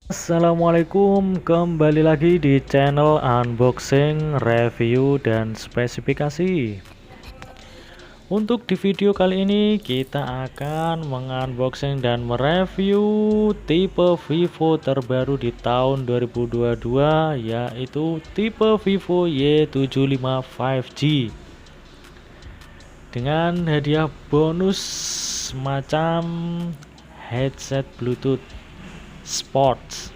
Assalamualaikum, kembali lagi di channel unboxing, review, dan spesifikasi. Untuk di video kali ini kita akan mengunboxing dan mereview tipe Vivo terbaru di tahun 2022, yaitu tipe Vivo Y75 5G dengan hadiah bonus semacam headset Bluetooth Sports.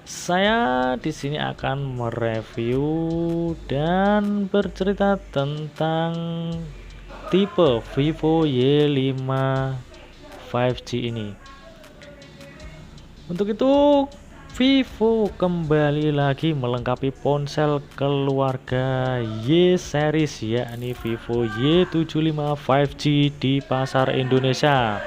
Saya di sini akan mereview dan bercerita tentang tipe Vivo Y5 5G ini. Untuk itu, Vivo kembali lagi melengkapi ponsel keluarga Y series, yakni Vivo Y75 5G di pasar Indonesia.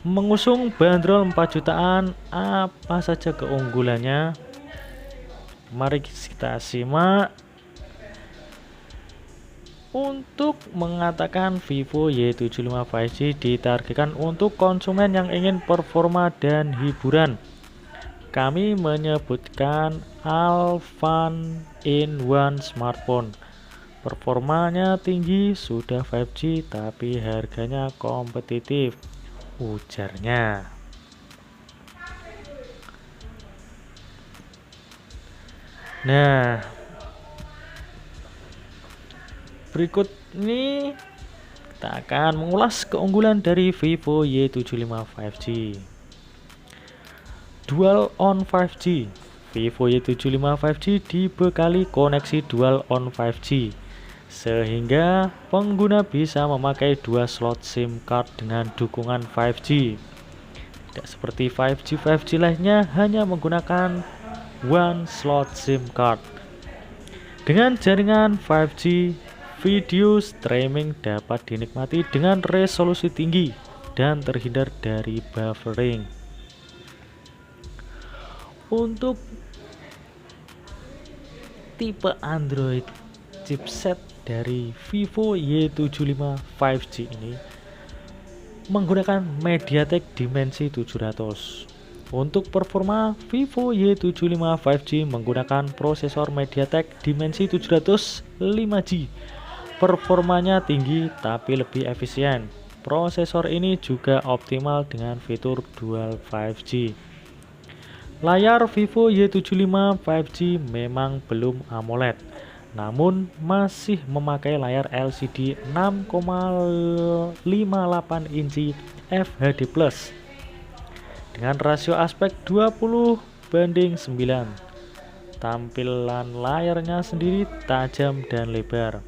Mengusung bandrol 4 jutaan, apa saja keunggulannya? Mari kita simak. Untuk mengatakan Vivo Y75 5G ditargetkan untuk konsumen yang ingin performa dan hiburan. Kami menyebutkan all-in-one smartphone. Performanya tinggi, sudah 5G tapi harganya kompetitif, ujarnya. Nah, berikut ini kita akan mengulas keunggulan dari Vivo Y75 5G. Dual on 5G. Vivo Y75 5G dibekali koneksi dual on 5G, sehingga pengguna bisa memakai dua slot SIM card dengan dukungan 5G. Tidak seperti 5G lainnya hanya menggunakan one slot SIM card. Dengan jaringan 5G, video streaming dapat dinikmati dengan resolusi tinggi dan terhindar dari buffering. Untuk tipe Android chipset dari Vivo Y75 5G ini menggunakan MediaTek Dimensity 700. Untuk performa, Vivo Y75 5G menggunakan prosesor MediaTek Dimensity 700 5G. Performanya tinggi tapi lebih efisien. Prosesor ini juga optimal dengan fitur dual 5G. Layar Vivo Y75 5G memang belum AMOLED, namun masih memakai layar LCD 6,58 inci FHD+ dengan rasio aspek 20:9. Tampilan layarnya sendiri tajam dan lebar.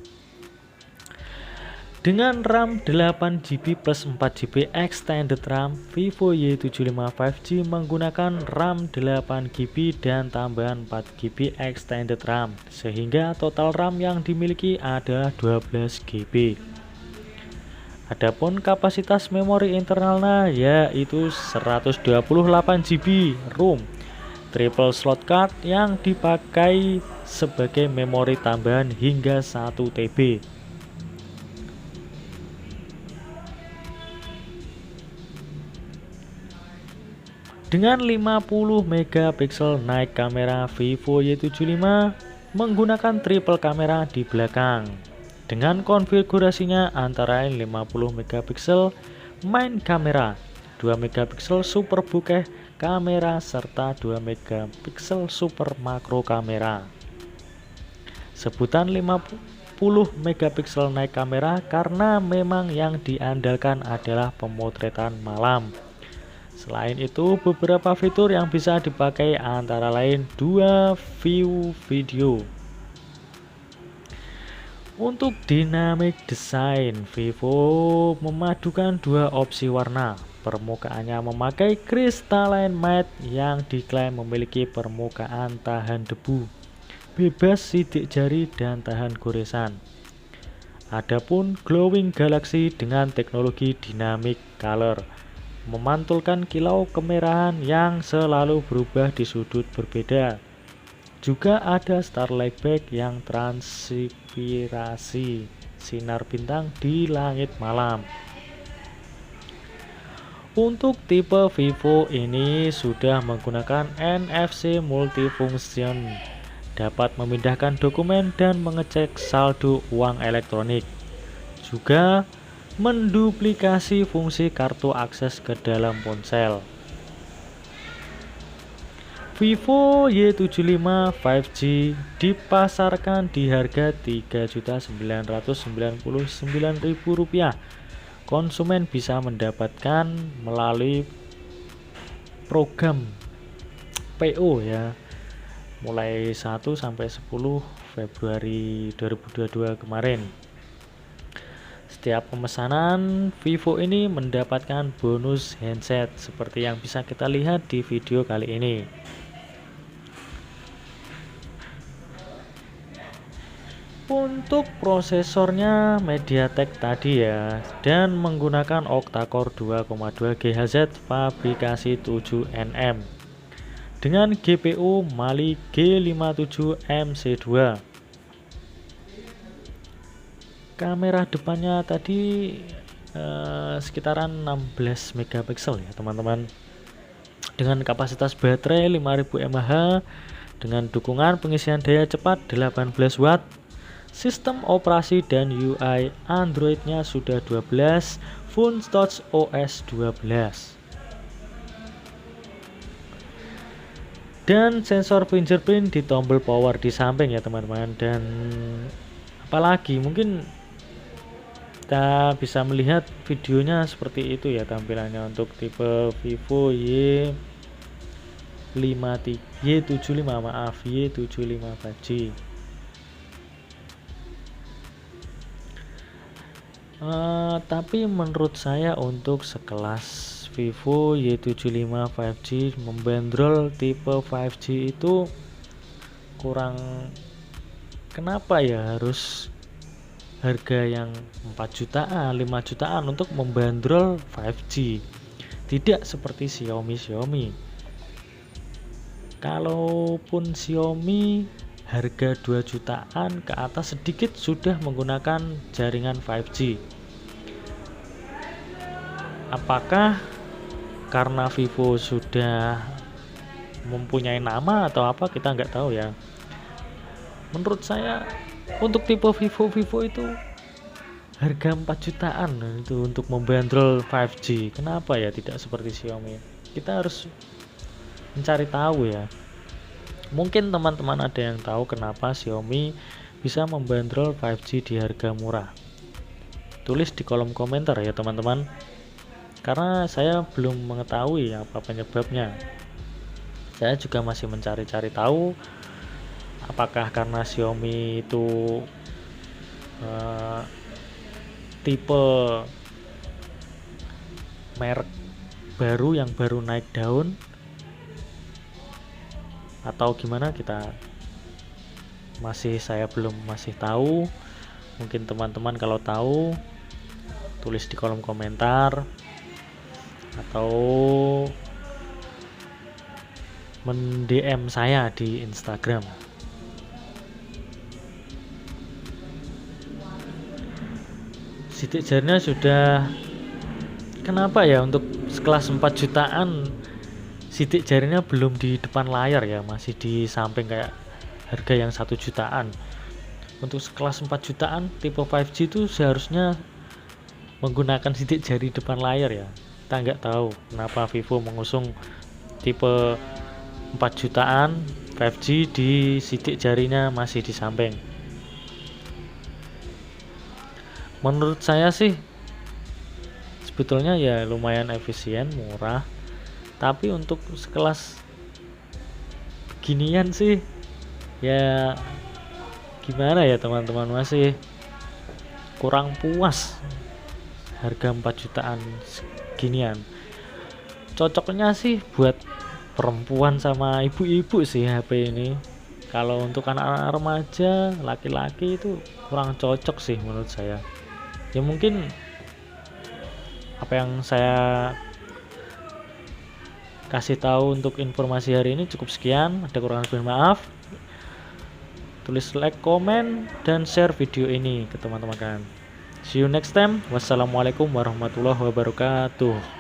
Dengan RAM 8GB plus 4GB extended RAM, Vivo Y75 5G menggunakan RAM 8GB dan tambahan 4GB extended RAM, sehingga total RAM yang dimiliki adalah 12GB. Adapun kapasitas memori internalnya yaitu 128GB ROM triple slot card yang dipakai sebagai memori tambahan hingga 1TB. Dengan 50 megapiksel naik kamera, Vivo Y75 menggunakan triple kamera di belakang. Dengan konfigurasinya antara lain 50 megapiksel main kamera, 2 megapiksel super bokeh kamera, serta 2 megapiksel super makro kamera. Sebutan 50 megapiksel naik kamera karena memang yang diandalkan adalah pemotretan malam. Selain itu, beberapa fitur yang bisa dipakai antara lain dua view video. Untuk dynamic design, Vivo memadukan dua opsi warna. Permukaannya memakai crystalline matte yang diklaim memiliki permukaan tahan debu, bebas sidik jari dan tahan goresan. Adapun glowing galaxy dengan teknologi dynamic color memantulkan kilau kemerahan yang selalu berubah di sudut berbeda. Juga ada starlight back yang transpirasi sinar bintang di langit malam. Untuk tipe Vivo ini sudah menggunakan NFC multifunction, dapat memindahkan dokumen dan mengecek saldo uang elektronik. Juga menduplikasi fungsi kartu akses ke dalam ponsel. Vivo Y75 5G dipasarkan di harga Rp3.999.000. Konsumen bisa mendapatkan melalui program PO ya, mulai 1 sampai 10 Februari 2022 kemarin. Setiap pemesanan Vivo ini mendapatkan bonus handset seperti yang bisa kita lihat di video kali ini. Untuk prosesornya MediaTek tadi ya, dan menggunakan octa-core 2,2 GHz fabrikasi 7nm dengan GPU Mali G57MC2. Kamera depannya tadi sekitaran 16 megapiksel ya teman-teman, dengan kapasitas baterai 5000 mAh, dengan dukungan pengisian daya cepat 18 watt. Sistem operasi dan UI Android-nya sudah 12, Funtouch OS 12. Dan sensor fingerprint di tombol power di samping ya teman-teman. Dan apalagi mungkin kita bisa melihat videonya seperti itu ya tampilannya untuk tipe Vivo Y75 5G. Tapi menurut saya untuk sekelas Vivo Y75 5G membandrol tipe 5G itu kurang, kenapa ya harus harga yang 4 jutaan 5 jutaan untuk membandrol 5G, tidak seperti Xiaomi. Kalaupun Xiaomi harga 2 jutaan ke atas sedikit sudah menggunakan jaringan 5G. Apakah karena Vivo sudah mempunyai nama atau apa, kita nggak tahu ya. Menurut saya untuk tipe Vivo itu harga 4 jutaan itu untuk membandrol 5G. Kenapa ya tidak seperti Xiaomi? Kita harus mencari tahu ya. Mungkin teman-teman ada yang tahu kenapa Xiaomi bisa membandrol 5G di harga murah. Tulis di kolom komentar ya teman-teman, karena saya belum mengetahui apa penyebabnya. Saya juga masih mencari-cari tahu apakah karena Xiaomi itu tipe merek baru yang baru naik daun atau gimana, saya belum tahu. Mungkin teman-teman kalau tahu tulis di kolom komentar atau men-DM saya di Instagram. Sidik jarinya sudah, kenapa ya untuk sekelas 4 jutaan sidik jarinya belum di depan layar ya, masih di samping kayak harga yang 1 jutaan. Untuk sekelas 4 jutaan tipe 5G itu seharusnya menggunakan sidik jari depan layar ya. Kita nggak tahu kenapa Vivo mengusung tipe 4 jutaan 5G di sidik jarinya masih di samping. Menurut saya sih sebetulnya ya lumayan efisien, murah. Tapi untuk sekelas ginian sih ya gimana ya teman-teman, masih kurang puas harga 4 jutaan seginian. Cocoknya sih buat perempuan sama ibu-ibu sih HP ini. Kalau untuk anak-anak remaja, laki-laki itu kurang cocok sih menurut saya. Ya mungkin apa yang saya kasih tahu untuk informasi hari ini cukup sekian. Ada kurang lebih maaf. Tulis like, komen, dan share video ini ke teman-teman kan. See you next time. Wassalamualaikum warahmatullahi wabarakatuh.